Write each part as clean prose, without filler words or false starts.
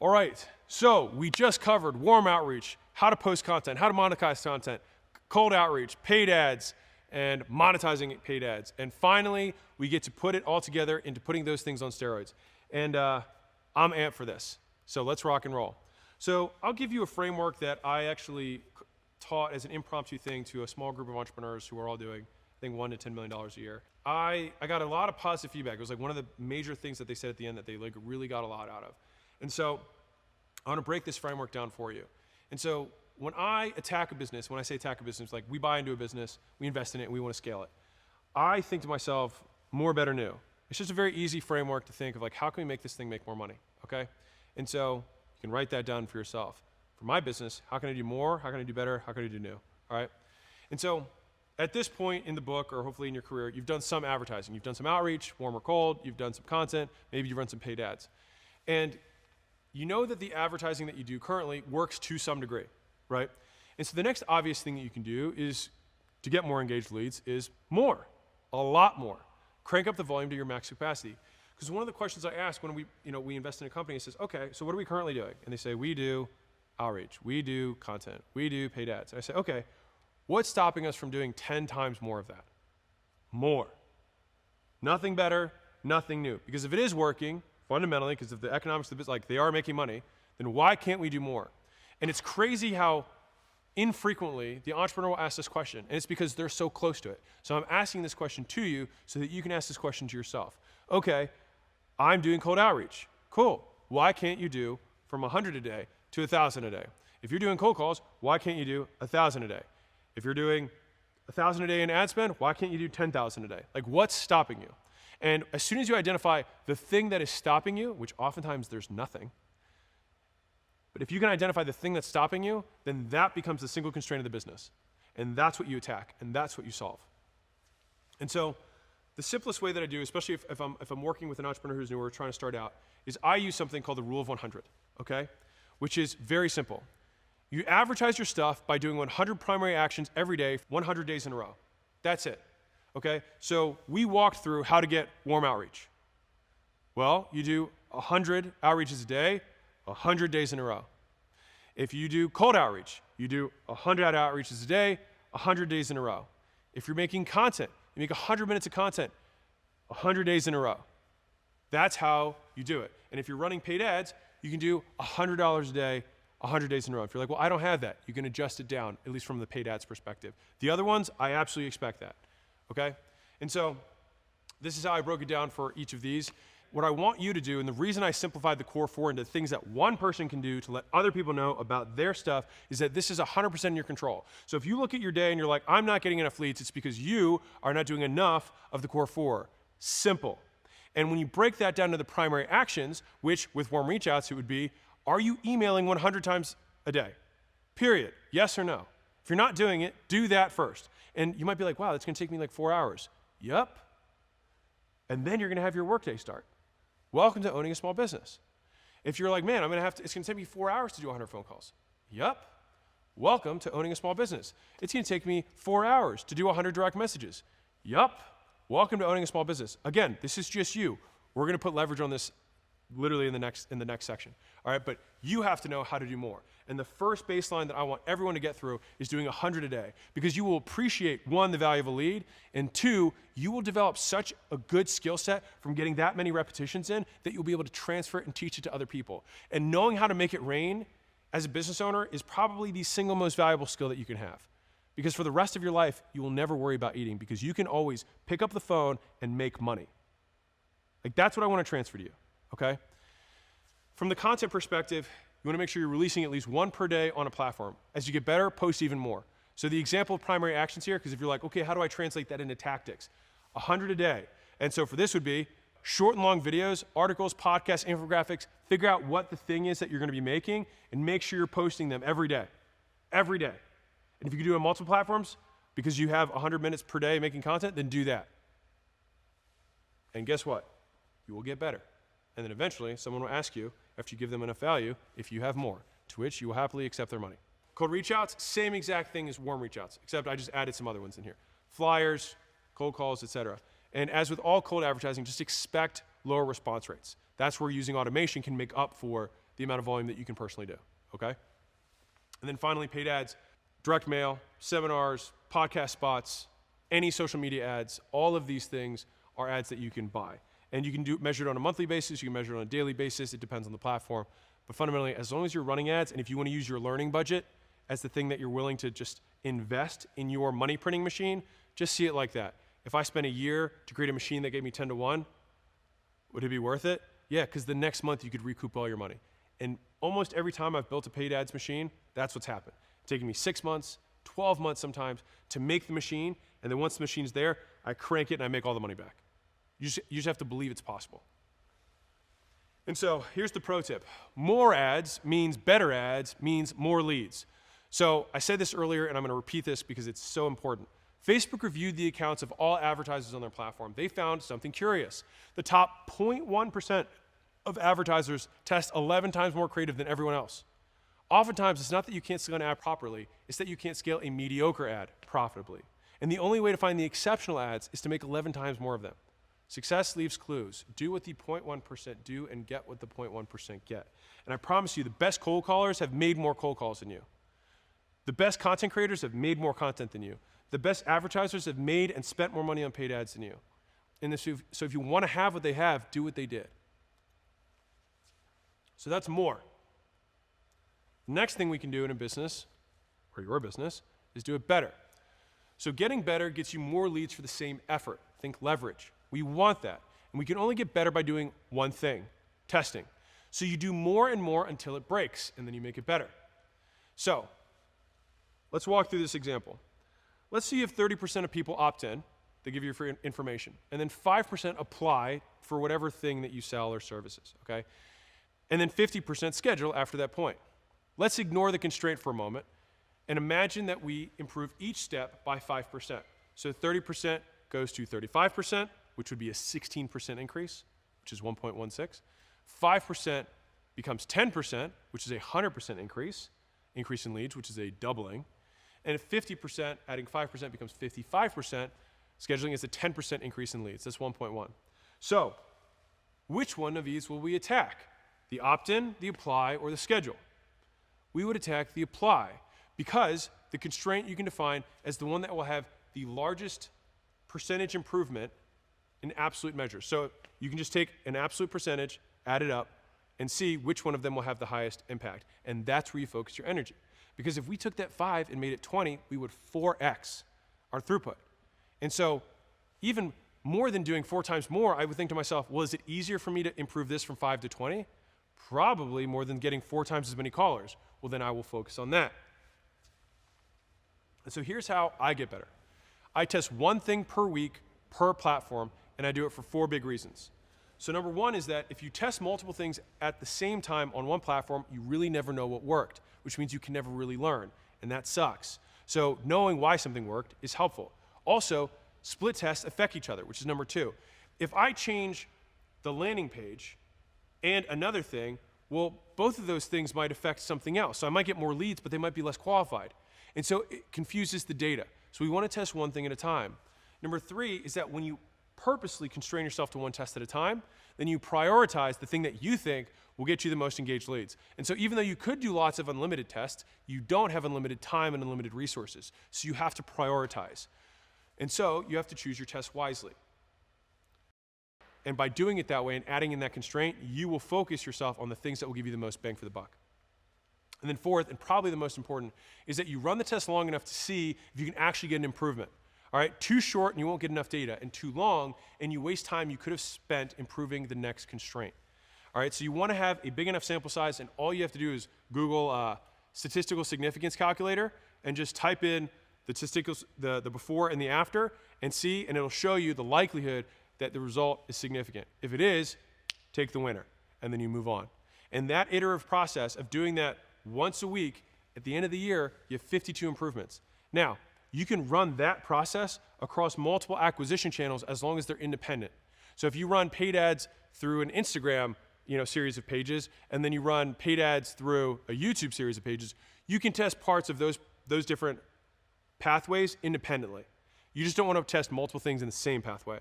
All right, so we just covered warm outreach, how to post content, how to monetize content, cold outreach, paid ads, and monetizing paid ads. And finally, we get to put it all together into putting those things on steroids. And I'm amped for this. So let's rock and roll. So I'll give you a framework that I actually taught as an impromptu thing to a small group of entrepreneurs who are all doing, I think, $1 to $10 million a year. I got a lot of positive feedback. It was like one of the major things that they said at the end that they like really got a lot out of. And so I want to break this framework down for you. And so when I attack a business, when I say attack a business, like we buy into a business, we invest in it, and we want to scale it. I think to myself, more, better, new. It's just a very easy framework to think of like, how can we make this thing make more money, okay? And so you can write that down for yourself. For my business, how can I do more? How can I do better? How can I do new, all right? And so at this point in the book, or hopefully in your career, you've done some advertising. You've done some outreach, warm or cold. You've done some content. Maybe you've run some paid ads. And you know that the advertising that you do currently works to some degree, right? And so the next obvious thing that you can do is to get more engaged leads is more, a lot more. Crank up the volume to your max capacity. Because one of the questions I ask when we invest in a company is, okay, so what are we currently doing? And they say, we do outreach, we do content, we do paid ads. And I say, okay, what's stopping us from doing 10 times more of that? More. Nothing better, nothing new. Because if it is working, fundamentally, because of the economics of the business, like they are making money, then why can't we do more? And it's crazy how infrequently the entrepreneur will ask this question, and it's because they're so close to it. So I'm asking this question to you so that you can ask this question to yourself. Okay, I'm doing cold outreach. Cool. Why can't you do from 100 a day to 1,000 a day? If you're doing cold calls, why can't you do 1,000 a day? If you're doing 1,000 a day in ad spend, why can't you do 10,000 a day? Like, what's stopping you? And as soon as you identify the thing that is stopping you, which oftentimes there's nothing, but if you can identify the thing that's stopping you, then that becomes the single constraint of the business. And that's what you attack, and that's what you solve. And so the simplest way that I do, especially if I'm working with an entrepreneur who's new or trying to start out, is I use something called the rule of 100, okay? Which is very simple. You advertise your stuff by doing 100 primary actions every day, 100 days in a row. That's it. Okay, so we walked through how to get warm outreach. Well, you do 100 outreaches a day, 100 days in a row. If you do cold outreach, you do 100 outreaches a day, 100 days in a row. If you're making content, you make 100 minutes of content, 100 days in a row. That's how you do it. And if you're running paid ads, you can do $100 a day, 100 days in a row. If you're like, well, I don't have that, you can adjust it down, at least from the paid ads perspective. The other ones, I absolutely expect that. Okay? And so this is how I broke it down for each of these. What I want you to do, and the reason I simplified the core four into things that one person can do to let other people know about their stuff, is that this is 100% in your control. So if you look at your day and you're like, I'm not getting enough leads, it's because you are not doing enough of the core four. Simple. And when you break that down to the primary actions, which with warm reach outs, it would be, are you emailing 100 times a day? Period. Yes or no? If you're not doing it, do that first. And you might be like, wow, that's gonna take me like 4 hours. Yep. And then you're gonna have your workday start. Welcome to owning a small business. If you're like, man, it's gonna take me 4 hours to do 100 phone calls. Yep. Welcome to owning a small business. It's gonna take me 4 hours to do 100 direct messages. Yup. Welcome to owning a small business. Again, this is just you. We're gonna put leverage on this literally in the next section. All right, but you have to know how to do more. And the first baseline that I want everyone to get through is doing 100 a day, because you will appreciate, one, the value of a lead, and two, you will develop such a good skill set from getting that many repetitions in that you'll be able to transfer it and teach it to other people. And knowing how to make it rain as a business owner is probably the single most valuable skill that you can have. Because for the rest of your life, you will never worry about eating, because you can always pick up the phone and make money. Like, that's what I want to transfer to you. Okay? From the content perspective, you want to make sure you're releasing at least one per day on a platform. As you get better, post even more. So the example of primary actions here, because if you're like, okay, how do I translate that into tactics? 100 a day. And so for this would be short and long videos, articles, podcasts, infographics. Figure out what the thing is that you're going to be making and make sure you're posting them every day. Every day. And if you can do it on multiple platforms, because you have 100 minutes per day making content, then do that. And guess what? You will get better. And then eventually, someone will ask you, after you give them enough value, if you have more, to which you will happily accept their money. Cold reach outs, same exact thing as warm reach outs, except I just added some other ones in here. Flyers, cold calls, etc. And as with all cold advertising, just expect lower response rates. That's where using automation can make up for the amount of volume that you can personally do, okay? And then finally, paid ads, direct mail, seminars, podcast spots, any social media ads, all of these things are ads that you can buy. And you can measure it on a monthly basis, you can measure it on a daily basis, it depends on the platform. But fundamentally, as long as you're running ads, and if you want to use your learning budget as the thing that you're willing to just invest in your money printing machine, just see it like that. If I spent a year to create a machine that gave me 10 to 1, would it be worth it? Yeah, because the next month you could recoup all your money. And almost every time I've built a paid ads machine, that's what's happened. It's taken me 6 months, 12 months sometimes to make the machine, and then once the machine's there, I crank it and I make all the money back. You just have to believe it's possible. And so here's the pro tip. More ads means better ads means more leads. So I said this earlier, and I'm going to repeat this because it's so important. Facebook reviewed the accounts of all advertisers on their platform. They found something curious. The top 0.1% of advertisers test 11 times more creative than everyone else. Oftentimes, it's not that you can't scale an ad properly, it's that you can't scale a mediocre ad profitably. And the only way to find the exceptional ads is to make 11 times more of them. Success leaves clues. Do what the 0.1% do and get what the 0.1% get. And I promise you, the best cold callers have made more cold calls than you. The best content creators have made more content than you. The best advertisers have made and spent more money on paid ads than you. And so if you want to have what they have, do what they did. So that's more. The next thing we can do in a business, or your business, is do it better. So getting better gets you more leads for the same effort. Think leverage. We want that. And we can only get better by doing one thing, testing. So you do more and more until it breaks, and then you make it better. So let's walk through this example. Let's see if 30% of people opt in, they give you free information, and then 5% apply for whatever thing that you sell or services, okay? And then 50% schedule after that point. Let's ignore the constraint for a moment and imagine that we improve each step by 5%. So 30% goes to 35%, which would be a 16% increase, which is 1.16. 5% becomes 10%, which is a 100% increase in leads, which is a doubling. And if 50%, adding 5% becomes 55%, scheduling is a 10% increase in leads. That's 1.1. So which one of these will we attack? The opt-in, the apply, or the schedule? We would attack the apply because the constraint you can define as the one that will have the largest percentage improvement in absolute measures. So you can just take an absolute percentage, add it up, and see which one of them will have the highest impact. And that's where you focus your energy. Because if we took that 5 and made it 20, we would 4x our throughput. And so even more than doing 4 times more, I would think to myself, well, is it easier for me to improve this from 5 to 20? Probably more than getting 4 times as many callers. Well, then I will focus on that. And so here's how I get better. I test one thing per week, per platform, and I do it for 4 big reasons. So number 1 is that if you test multiple things at the same time on one platform, you really never know what worked, which means you can never really learn, and that sucks. So knowing why something worked is helpful. Also, split tests affect each other, which is number 2. If I change the landing page and another thing, well, both of those things might affect something else. So I might get more leads, but they might be less qualified. And so it confuses the data. So we want to test one thing at a time. Number 3 is that when you purposely constrain yourself to one test at a time, then you prioritize the thing that you think will get you the most engaged leads. And so even though you could do lots of unlimited tests, you don't have unlimited time and unlimited resources. So you have to prioritize. And so you have to choose your tests wisely. And by doing it that way and adding in that constraint, you will focus yourself on the things that will give you the most bang for the buck. And then 4th, and probably the most important, is that you run the test long enough to see if you can actually get an improvement. All right, too short and you won't get enough data, and too long and you waste time you could have spent improving the next constraint. All right, so you want to have a big enough sample size, and all you have to do is Google statistical significance calculator and just type in the before and the after and see, and it'll show you the likelihood that the result is significant. If it is, take the winner, and then you move on. And that iterative process of doing that once a week, at the end of the year, you have 52 improvements. Now, you can run that process across multiple acquisition channels as long as they're independent. So if you run paid ads through an Instagram series of pages, and then you run paid ads through a YouTube series of pages, you can test parts of those different pathways independently. You just don't want to test multiple things in the same pathway.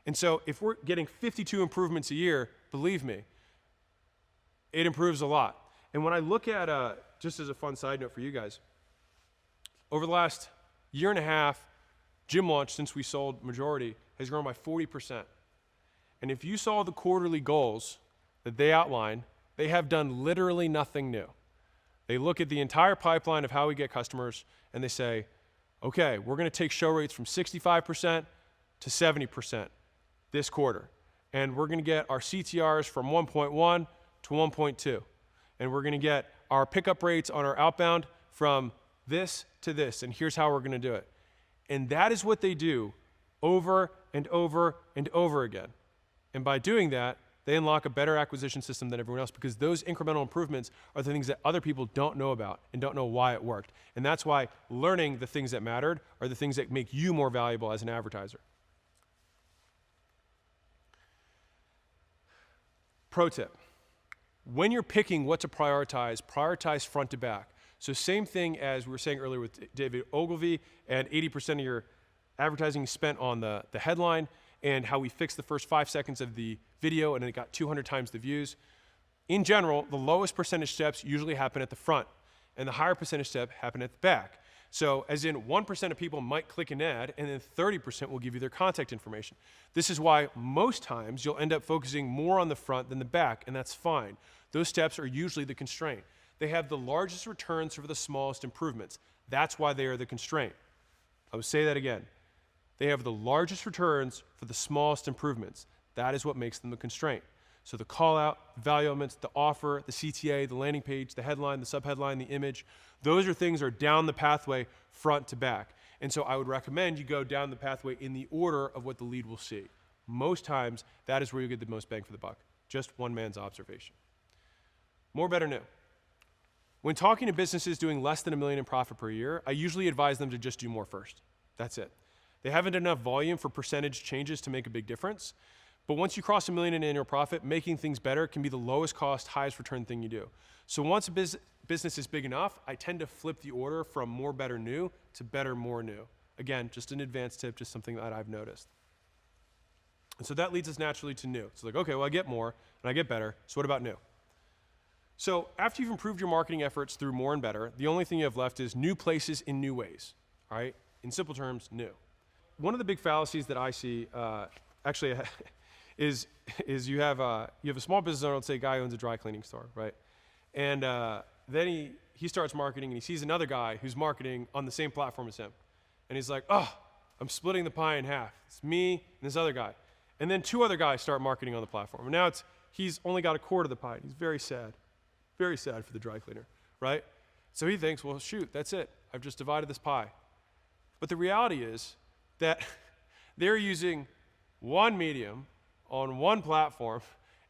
And so if we're getting 52 improvements a year, believe me, it improves a lot. And when I look at, just as a fun side note for you guys, over the last year and a half, Gym Launch, since we sold majority, has grown by 40%. And if you saw the quarterly goals that they outline, they have done literally nothing new. They look at the entire pipeline of how we get customers, and they say, okay, we're going to take show rates from 65% to 70% this quarter. And we're going to get our CTRs from 1.1 to 1.2. And we're going to get our pickup rates on our outbound from this to this. And here's how we're going to do it. And that is what they do over and over and over again. And by doing that, they unlock a better acquisition system than everyone else, because those incremental improvements are the things that other people don't know about and don't know why it worked. And that's why learning the things that mattered are the things that make you more valuable as an advertiser. Pro tip. When you're picking what to prioritize front to back. So same thing as we were saying earlier with David Ogilvy, and 80% of your advertising spent on the headline, and how we fixed the first 5 seconds of the video and it got 200 times the views. In general, the lowest percentage steps usually happen at the front, and the higher percentage step happen at the back. So as in 1% of people might click an ad, and then 30% will give you their contact information. This is why most times you'll end up focusing more on the front than the back, and that's fine. Those steps are usually the constraint. They have the largest returns for the smallest improvements. That's why they are the constraint. I will say that again. They have the largest returns for the smallest improvements. That is what makes them the constraint. So the call out, the value elements, the offer, the CTA, the landing page, the headline, the subheadline, the image, those are things that are down the pathway front to back. And so I would recommend you go down the pathway in the order of what the lead will see. Most times, that is where you get the most bang for the buck. Just one man's observation. More, better, new. When talking to businesses doing less than $1 million in profit per year, I usually advise them to just do more first. That's it. They haven't enough volume for percentage changes to make a big difference. But once you cross $1 million in annual profit, making things better can be the lowest cost, highest return thing you do. So once a business is big enough, I tend to flip the order from more, better, new to better, more, new. Again, just an advanced tip, just something that I've noticed. And so that leads us naturally to new. It's like, okay, well, I get more and I get better. So what about new? So after you've improved your marketing efforts through more and better, the only thing you have left is new places in new ways. All right? In simple terms, new. One of the big fallacies that I see, actually, is you have a small business owner, let's say a guy who owns a dry cleaning store, right? And then he starts marketing, and he sees another guy who's marketing on the same platform as him. And he's like, oh, I'm splitting the pie in half. It's me and this other guy. And then 2 other guys start marketing on the platform. And now he's only got a quarter of the pie. He's very sad for the dry cleaner, right? So he thinks, well, shoot, that's it. I've just divided this pie. But the reality is that they're using one medium on one platform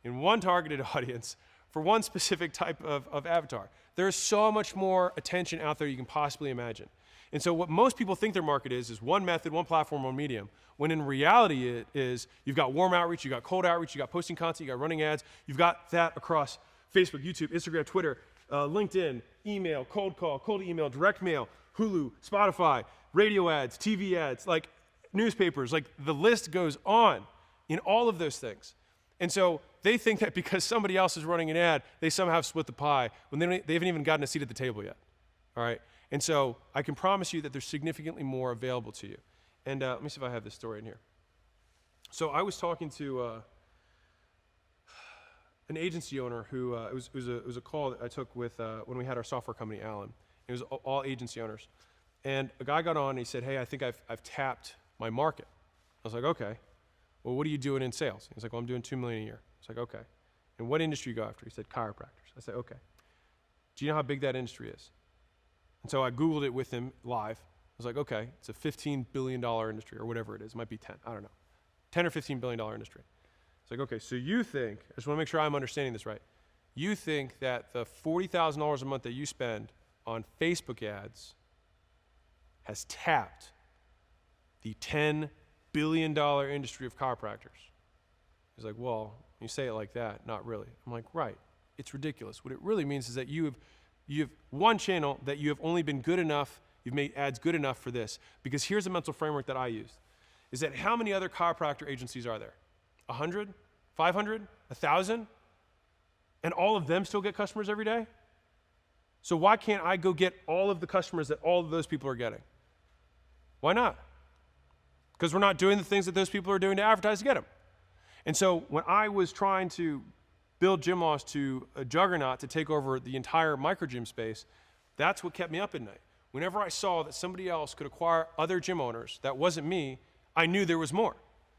in one targeted audience for one specific type of avatar. There's so much more attention out there you can possibly imagine. And so what most people think their market is one method, one platform, one medium, when in reality it is you've got warm outreach, you've got cold outreach, you've got posting content, you've got running ads, you've got that across Facebook, YouTube, Instagram, Twitter, LinkedIn, email, cold call, cold email, direct mail, Hulu, Spotify, radio ads, TV ads, like newspapers, like the list goes on in all of those things. And so they think that because somebody else is running an ad, they somehow split the pie when they haven't even gotten a seat at the table yet, all right? And so I can promise you that there's significantly more available to you. And let me see if I have this story in here. So I was talking to an agency owner who, it was a call that I took with, when we had our software company, Alan. It was all agency owners. And a guy got on and he said, hey, I think I've tapped my market. I was like, okay. Well, what are you doing in sales? He's like, well, I'm doing $2 million a year. I was like, okay. And what industry you go after? He said, chiropractors. I said, okay. Do you know how big that industry is? And so I Googled it with him live. I was like, okay, it's a $15 billion industry or whatever it is. It might be 10, I don't know. $10 or $15 billion industry. It's like, okay, so you think, I just want to make sure I'm understanding this right. You think that the $40,000 a month that you spend on Facebook ads has tapped the $10 billion industry of chiropractors. He's like, well, you say it like that, not really. I'm like, right, it's ridiculous. What it really means is that you have one channel that you have only been good enough, you've made ads good enough for this. Because here's a mental framework that I used, is that how many other chiropractor agencies are there? 100? 500? 1,000? and all of them still get customers every day? So why can't I go get all of the customers that all of those people are getting? Why not? Because we're not doing the things that those people are doing to advertise to get them. And so when I was trying to build Gymloss to a juggernaut to take over the entire micro gym space, that's what kept me up at night. Whenever I saw that somebody else could acquire other gym owners that wasn't me, I knew there was more.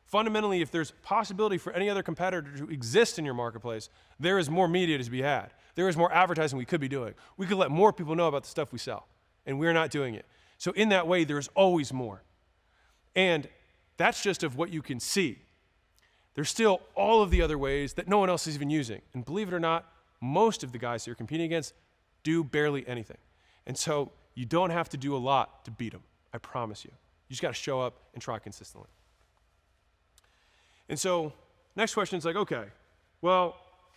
Fundamentally, if there's possibility for any other competitor to exist in your marketplace, there is more media to be had. There is more advertising we could be doing. We could let more people know about the stuff we sell, and we're not doing it. So in that way, there's always more. And that's just of what you can see. There's still all of the other ways that no one else is even using. And believe it or not, most of the guys that you're competing against do barely anything. And so you don't have to do a lot to beat them, I promise you. You just got to show up and try consistently. And so next question is like, okay, well,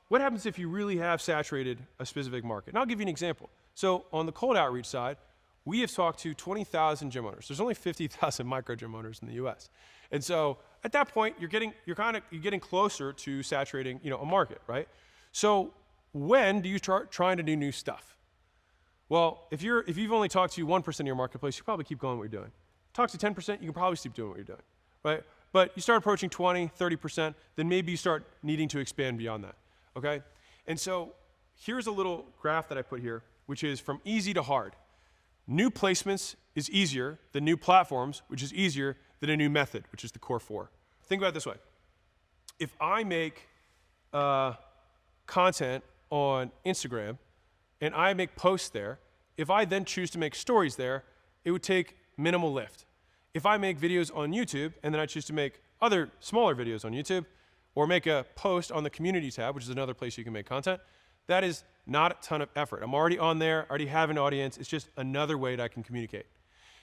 what happens if you really have saturated a specific market? And I'll give you an example. So on the cold outreach side, we have talked to 20,000 gym owners. There's only 50,000 micro gym owners in the US. And so at that point, you're getting closer to saturating, a market, right? So when do you start trying to do new stuff? Well, if you've only talked to 1% of your marketplace, you probably keep going what you're doing. Talk to 10%, you can probably keep doing what you're doing, right? But you start approaching 20, 30%, then maybe you start needing to expand beyond that, okay? And so here's a little graph that I put here, which is from easy to hard. New placements is easier than new platforms, which is easier than a new method, which is the core 4. Think about it this way. If I make content on Instagram and I make posts there, if I then choose to make stories there, it would take minimal lift. If I make videos on YouTube and then I choose to make other smaller videos on YouTube or make a post on the community tab, which is another place you can make content, that is not a ton of effort. I'm already on there, already have an audience. It's just another way that I can communicate.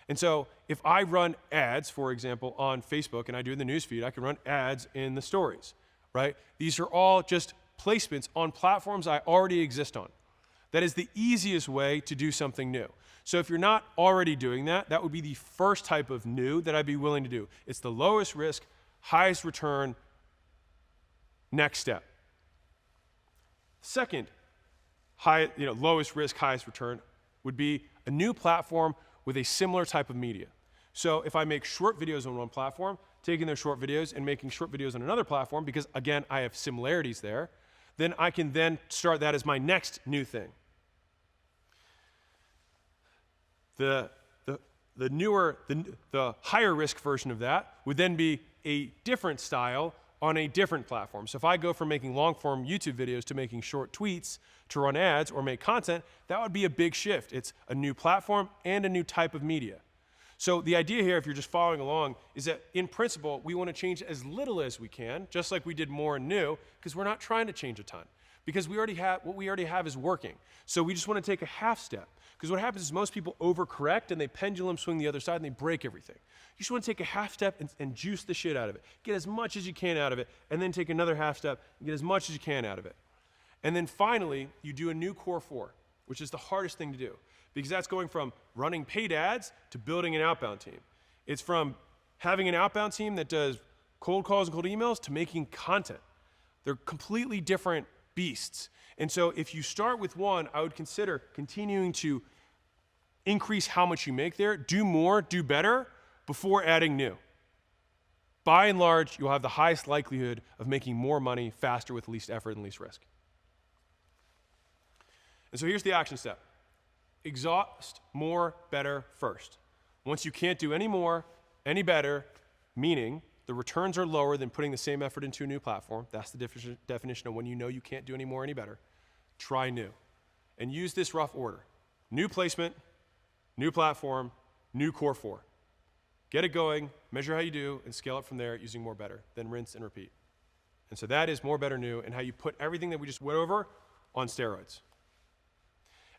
And so if I run ads, for example, on Facebook and I do in the newsfeed, I can run ads in the stories, right? These are all just placements on platforms I already exist on. That is the easiest way to do something new. So if you're not already doing that, that would be the first type of new that I'd be willing to do. It's the lowest risk, highest return, next step. Second, lowest risk, highest return would be a new platform with a similar type of media. So if I make short videos on one platform, taking those short videos and making short videos on another platform, because again, I have similarities there, then I can then start that as my next new thing. The higher risk version of that would then be a different style on a different platform. So if I go from making long form YouTube videos to making short tweets to run ads or make content, that would be a big shift. It's a new platform and a new type of media. So the idea here, if you're just following along, is that in principle, we want to change as little as we can, just like we did more and new, because we're not trying to change a ton. Because what we already have is working. So we just want to take a half step. Because what happens is most people overcorrect and they pendulum swing the other side and they break everything. You just want to take a half step and juice the shit out of it. Get as much as you can out of it, and then take another half step and get as much as you can out of it. And then finally, you do a new core 4, which is the hardest thing to do. Because that's going from running paid ads to building an outbound team. It's from having an outbound team that does cold calls and cold emails to making content. They're completely different beasts. And so if you start with one, I would consider continuing to increase how much you make there, do more, do better, before adding new. By and large, you'll have the highest likelihood of making more money faster with least effort and least risk. And so here's the action step. Exhaust more, better first. Once you can't do any more, any better, meaning the returns are lower than putting the same effort into a new platform. That's the definition of when you know you can't do any more, any better. Try new. And use this rough order. New placement, new platform, new core 4. Get it going, measure how you do, and scale it from there using more, better. Then rinse and repeat. And so that is more, better, new, and how you put everything that we just went over on steroids.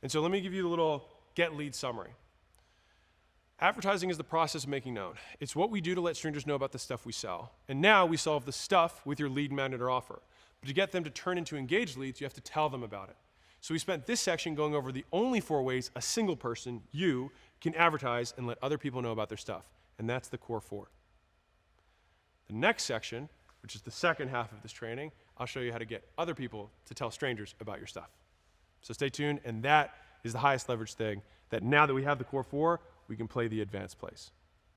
And so let me give you a little get lead summary. Advertising is the process of making known. It's what we do to let strangers know about the stuff we sell. And now we solve the stuff with your lead magnet or offer. But to get them to turn into engaged leads, you have to tell them about it. So we spent this section going over the only 4 ways a single person, you, can advertise and let other people know about their stuff. And that's the core 4. The next section, which is the second half of this training, I'll show you how to get other people to tell strangers about your stuff. So stay tuned, and that is the highest leverage thing that now that we have the core 4, we can play the advanced plays.